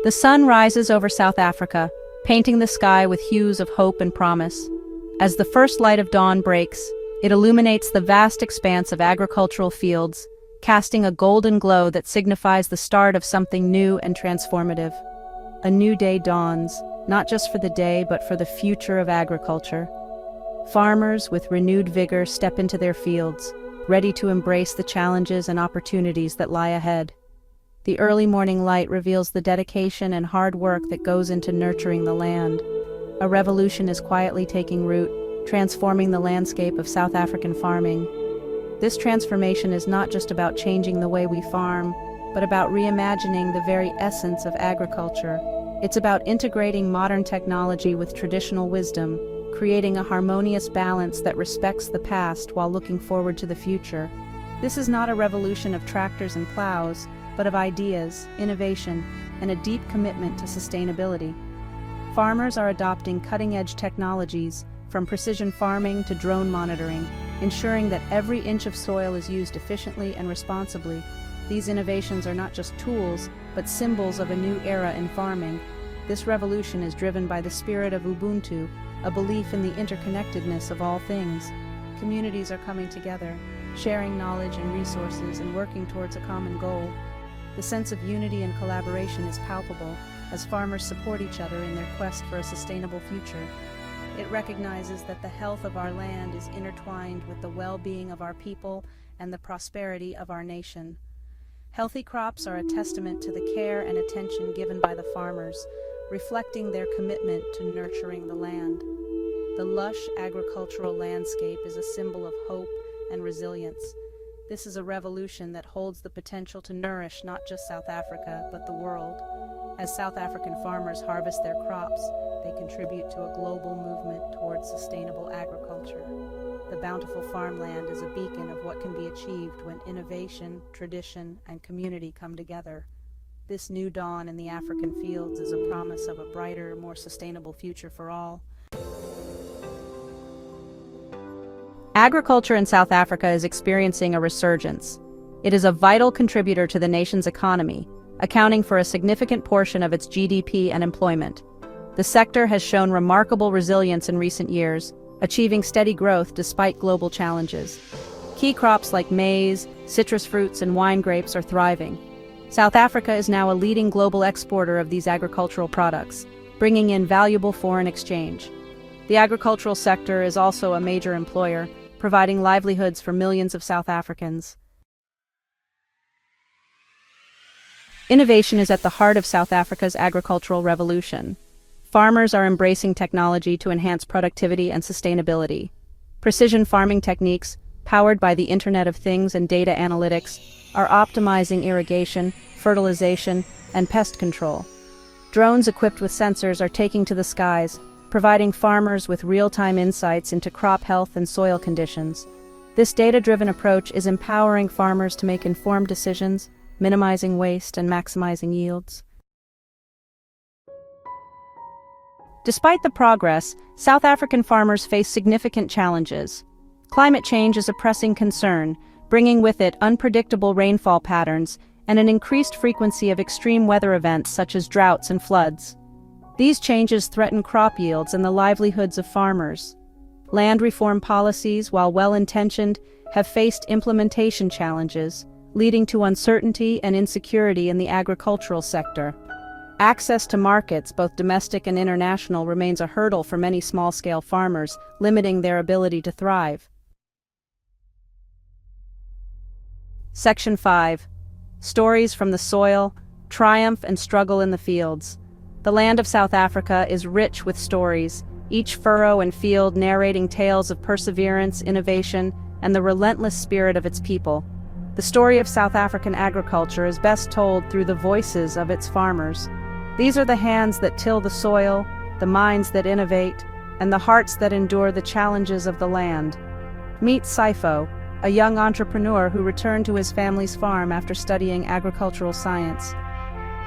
The sun rises over South Africa, painting the sky with hues of hope and promise. As the first light of dawn breaks, it illuminates the vast expanse of agricultural fields, casting a golden glow that signifies the start of something new and transformative. A new day dawns, not just for the day but for the future of agriculture. Farmers with renewed vigor step into their fields, ready to embrace the challenges and opportunities that lie ahead. The early morning light reveals the dedication and hard work that goes into nurturing the land. A revolution is quietly taking root, transforming the landscape of South African farming. This transformation is not just about changing the way we farm, but about reimagining the very essence of agriculture. It's about integrating modern technology with traditional wisdom, creating a harmonious balance that respects the past while looking forward to the future. This is not a revolution of tractors and plows, but of ideas, innovation, and a deep commitment to sustainability. Farmers are adopting cutting-edge technologies, from precision farming to drone monitoring, ensuring that every inch of soil is used efficiently and responsibly. These innovations are not just tools, but symbols of a new era in farming. This revolution is driven by the spirit of Ubuntu, a belief in the interconnectedness of all things. Communities are coming together, sharing knowledge and resources and working towards a common goal. The sense of unity and collaboration is palpable as farmers support each other in their quest for a sustainable future. It recognizes that the health of our land is intertwined with the well-being of our people and the prosperity of our nation. Healthy crops are a testament to the care and attention given by the farmers, reflecting their commitment to nurturing the land. The lush agricultural landscape is a symbol of hope and resilience. This is a revolution that holds the potential to nourish not just South Africa, but the world. As South African farmers harvest their crops, they contribute to a global movement towards sustainable agriculture. The bountiful farmland is a beacon of what can be achieved when innovation, tradition, and community come together. This new dawn in the African fields is a promise of a brighter, more sustainable future for all. Agriculture in South Africa is experiencing a resurgence. It is a vital contributor to the nation's economy, accounting for a significant portion of its GDP and employment. The sector has shown remarkable resilience in recent years, achieving steady growth despite global challenges. Key crops like maize, citrus fruits, and wine grapes are thriving. South Africa is now a leading global exporter of these agricultural products, bringing in valuable foreign exchange. The agricultural sector is also a major employer, providing livelihoods for millions of South Africans. Innovation is at the heart of South Africa's agricultural revolution. Farmers are embracing technology to enhance productivity and sustainability. Precision farming techniques, powered by the Internet of Things and data analytics, are optimizing irrigation, fertilization, and pest control. Drones equipped with sensors are taking to the skies, providing farmers with real-time insights into crop health and soil conditions. This data-driven approach is empowering farmers to make informed decisions, minimizing waste and maximizing yields. Despite the progress, South African farmers face significant challenges. Climate change is a pressing concern, bringing with it unpredictable rainfall patterns and an increased frequency of extreme weather events such as droughts and floods. These changes threaten crop yields and the livelihoods of farmers. Land reform policies, while well-intentioned, have faced implementation challenges, leading to uncertainty and insecurity in the agricultural sector. Access to markets, both domestic and international, remains a hurdle for many small-scale farmers, limiting their ability to thrive. Section 5. Stories from the soil, triumph and struggle in the fields. The land of South Africa is rich with stories, each furrow and field narrating tales of perseverance, innovation, and the relentless spirit of its people. The story of South African agriculture is best told through the voices of its farmers. These are the hands that till the soil, the minds that innovate, and the hearts that endure the challenges of the land. Meet Sipho, a young entrepreneur who returned to his family's farm after studying agricultural science.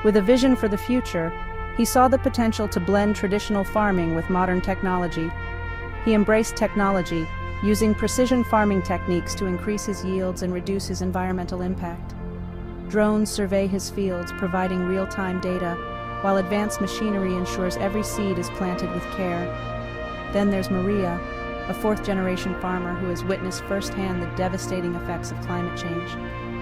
With a vision for the future, he saw the potential to blend traditional farming with modern technology. He embraced technology, using precision farming techniques to increase his yields and reduce his environmental impact. Drones survey his fields, providing real-time data, while advanced machinery ensures every seed is planted with care. Then there's Maria, a fourth-generation farmer who has witnessed firsthand the devastating effects of climate change.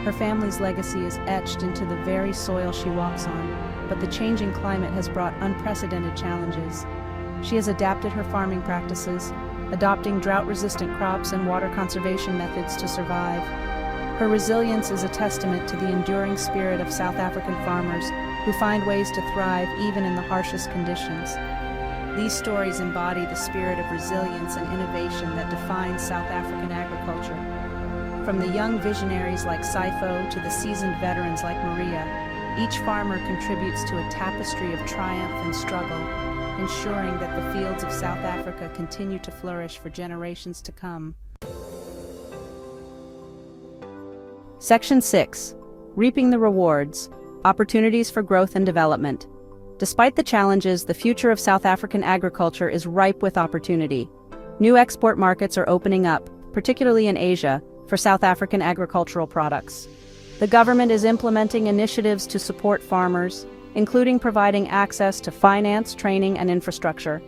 Her family's legacy is etched into the very soil she walks on, but the changing climate has brought unprecedented challenges. She has adapted her farming practices, adopting drought-resistant crops and water conservation methods to survive. Her resilience is a testament to the enduring spirit of South African farmers who find ways to thrive even in the harshest conditions. These stories embody the spirit of resilience and innovation that defines South African agriculture. From the young visionaries like Saifo to the seasoned veterans like Maria, each farmer contributes to a tapestry of triumph and struggle, ensuring that the fields of South Africa continue to flourish for generations to come. Section 6. Reaping the Rewards. Opportunities for Growth and Development. Despite the challenges, the future of South African agriculture is ripe with opportunity. New export markets are opening up, particularly in Asia, for South African agricultural products. The government is implementing initiatives to support farmers, including providing access to finance, training, and infrastructure.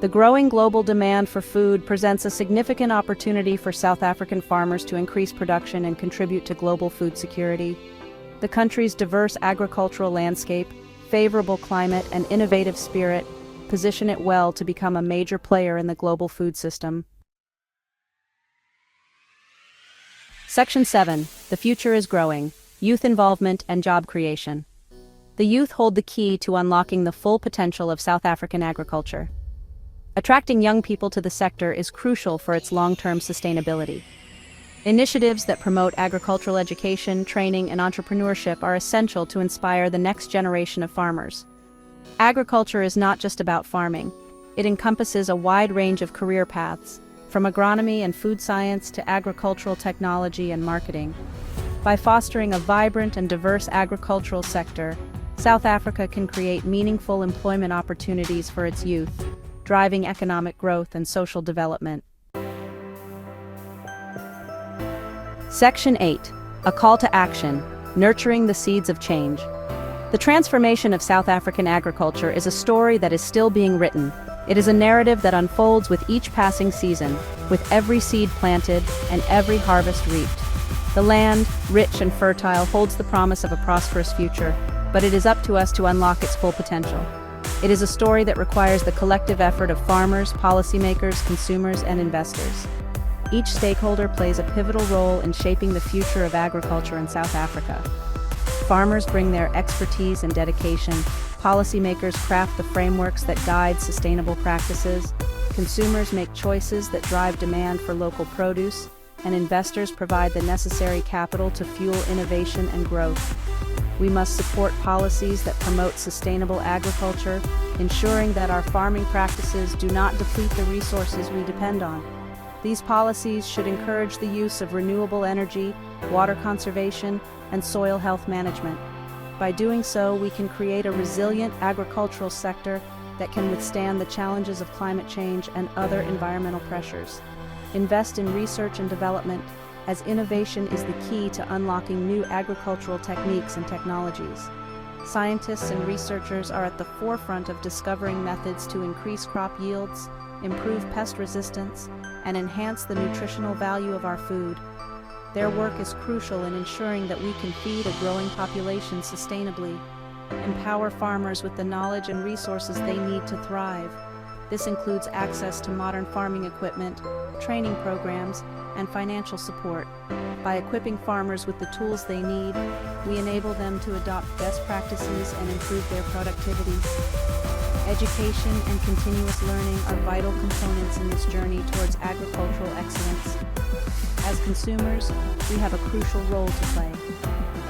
The growing global demand for food presents a significant opportunity for South African farmers to increase production and contribute to global food security. The country's diverse agricultural landscape, favorable climate, and innovative spirit position it well to become a major player in the global food system. Section 7. The Future is Growing. Youth Involvement and Job Creation. The youth hold the key to unlocking the full potential of South African agriculture. Attracting young people to the sector is crucial for its long-term sustainability. Initiatives that promote agricultural education, training, and entrepreneurship are essential to inspire the next generation of farmers. Agriculture is not just about farming. It encompasses a wide range of career paths, from agronomy and food science to agricultural technology and marketing. By fostering a vibrant and diverse agricultural sector, South Africa can create meaningful employment opportunities for its youth, driving economic growth and social development. Section 8. A Call to Action. Nurturing the Seeds of Change. The transformation of South African agriculture is a story that is still being written. It is a narrative that unfolds with each passing season, with every seed planted and every harvest reaped. The land, rich and fertile, holds the promise of a prosperous future, but it is up to us to unlock its full potential. It is a story that requires the collective effort of farmers, policymakers, consumers, and investors. Each stakeholder plays a pivotal role in shaping the future of agriculture in South Africa. Farmers bring their expertise and dedication, policymakers craft the frameworks that guide sustainable practices, consumers make choices that drive demand for local produce, and investors provide the necessary capital to fuel innovation and growth. We must support policies that promote sustainable agriculture, ensuring that our farming practices do not deplete the resources we depend on. These policies should encourage the use of renewable energy, water conservation, and soil health management. By doing so, we can create a resilient agricultural sector that can withstand the challenges of climate change and other environmental pressures. Invest in research and development, as innovation is the key to unlocking new agricultural techniques and technologies. Scientists and researchers are at the forefront of discovering methods to increase crop yields, improve pest resistance, and enhance the nutritional value of our food. Their work is crucial in ensuring that we can feed a growing population sustainably, empower farmers with the knowledge and resources they need to thrive. This includes access to modern farming equipment, training programs, and financial support. By equipping farmers with the tools they need, we enable them to adopt best practices and improve their productivity. Education and continuous learning are vital components in this journey towards agricultural excellence. As consumers, we have a crucial role to play.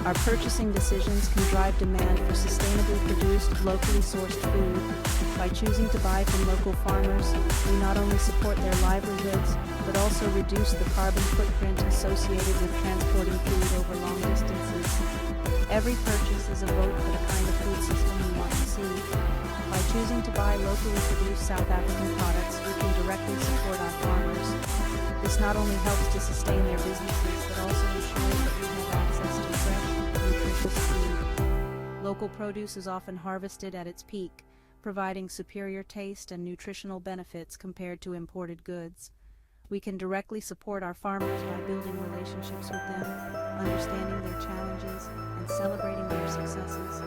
Our purchasing decisions can drive demand for sustainably produced, locally sourced food. By choosing to buy from local farmers, we not only support their livelihoods, but also reduce the carbon footprint associated with transporting food over long distances. Every purchase is a vote for the kind of food system we want to see. By choosing to buy locally produced South African products, we can directly support our farmers. This not only helps to sustain their businesses, but also ensures that we have access to fresh, nutritious food. Local Local produce is often harvested at its peak, providing superior taste and nutritional benefits compared to imported goods. We can directly support our farmers by building relationships with them, understanding their challenges, and celebrating their successes.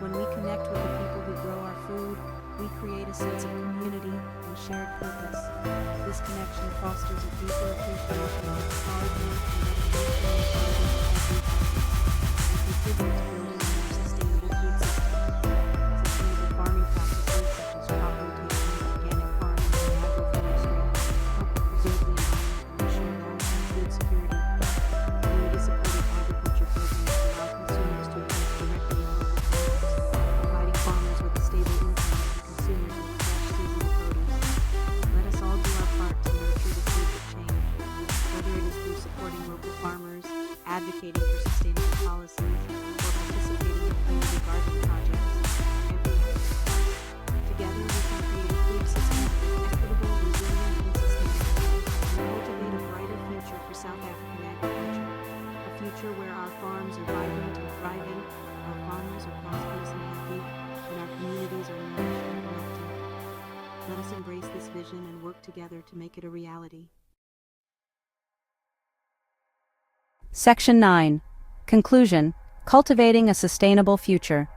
When we connect with the people who grow our food, we create a sense of community and shared purpose. This connection fosters a deeper appreciation of the hard work and dedication of every and contribute to building a more sustainable food system. Sustainable farming practices such as crop rotation, organic farming, and agroforestry help preserve the environment and ensure long-term food security. Community-supported agriculture programs allow consumers to invest directly in local farmers, providing farmers with a stable income and consumers with fresh seasonal produce. Let us all do our part to nurture the seeds of change, whether it is through supporting local farmers, advocating for sustainable policies, or participating in community garden projects. Together, we can create a food system that is equitable, resilient, and sustainable, and cultivate a brighter future for South African agriculture. A future where our farms are vibrant and thriving, our farmers are prosperous and happy, and our communities are nourished and connected. Let us embrace this vision and work together to make it a reality. Section 9. Conclusion. Cultivating a sustainable future.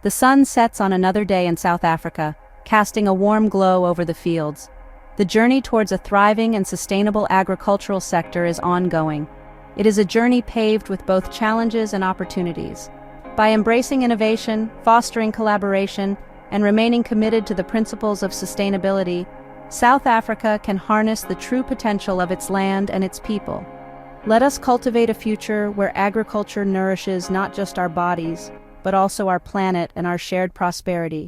The sun sets on another day in South Africa, casting a warm glow over the fields. The journey towards a thriving and sustainable agricultural sector is ongoing. It is a journey paved with both challenges and opportunities. By embracing innovation, fostering collaboration, and remaining committed to the principles of sustainability, South Africa can harness the true potential of its land and its people. Let us cultivate a future where agriculture nourishes not just our bodies, but also our planet and our shared prosperity.